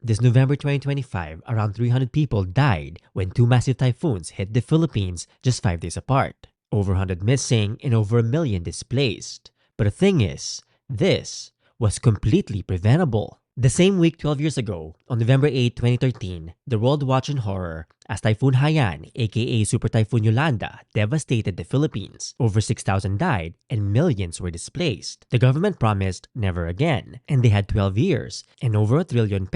This November 2025, around 300 people died when two massive typhoons hit the Philippines just 5 days apart. Over 100 missing and over a million displaced. But the thing is, this was completely preventable. The same week 12 years ago, on November 8, 2013, the world watched in horror as Typhoon Haiyan, aka Super Typhoon Yolanda, devastated the Philippines. Over 6,000 died and millions were displaced. The government promised never again, and they had 12 years and over ₱1 trillion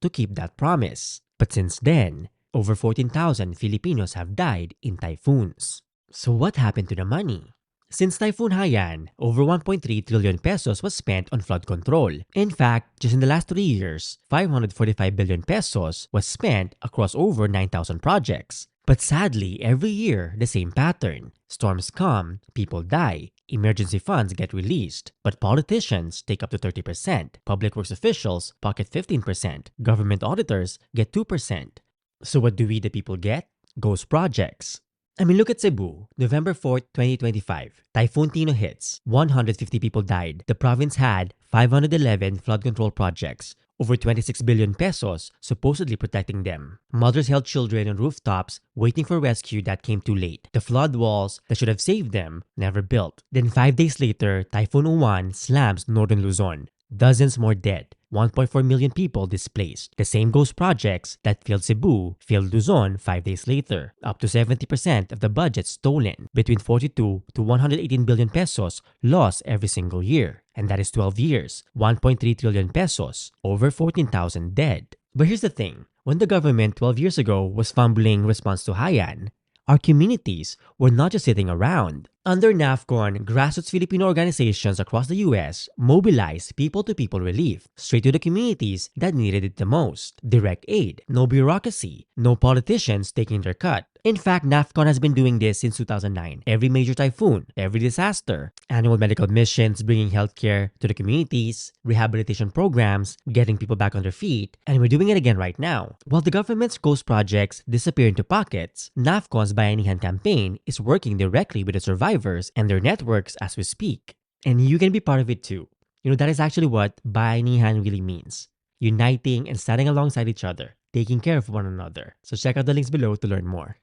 to keep that promise. But since then, over 14,000 Filipinos have died in typhoons. So what happened to the money? Since Typhoon Haiyan, over ₱1.3 trillion was spent on flood control. In fact, just in the last 3 years, ₱545 billion was spent across over 9,000 projects. But sadly, every year, the same pattern. Storms come, people die, emergency funds get released, but politicians take up to 30%, public works officials pocket 15%, government auditors get 2%. So what do we the people get? Ghost projects. Look at Cebu, November 4th, 2025. Typhoon Tino hits. 150 people died. The province had 511 flood control projects. Over ₱26 billion supposedly protecting them. Mothers held children on rooftops waiting for rescue that came too late. The flood walls that should have saved them never built. Then 5 days later, Typhoon Uwan slams northern Luzon. Dozens more dead. 1.4 million people displaced. The same ghost projects that failed Cebu failed Luzon 5 days later. Up to 70% of the budget stolen. Between 42 to 118 billion pesos lost every single year. And that is 12 years. 1.3 trillion pesos. Over 14,000 dead. But here's the thing. When the government 12 years ago was fumbling response to Haiyan, our communities were not just sitting around. Under NAFCON, grassroots Filipino organizations across the US mobilized people-to-people relief straight to the communities that needed it the most. Direct aid, no bureaucracy, no politicians taking their cut. In fact, NAFCON has been doing this since 2009. Every major typhoon, every disaster, annual medical missions bringing healthcare to the communities, rehabilitation programs, getting people back on their feet, and we're doing it again right now. While the government's ghost projects disappear into pockets, NAFCON's Bayanihan campaign is working directly with the survivors and their networks as we speak. And you can be part of it too. That is actually what Bayanihan really means. Uniting and standing alongside each other, taking care of one another. So check out the links below to learn more.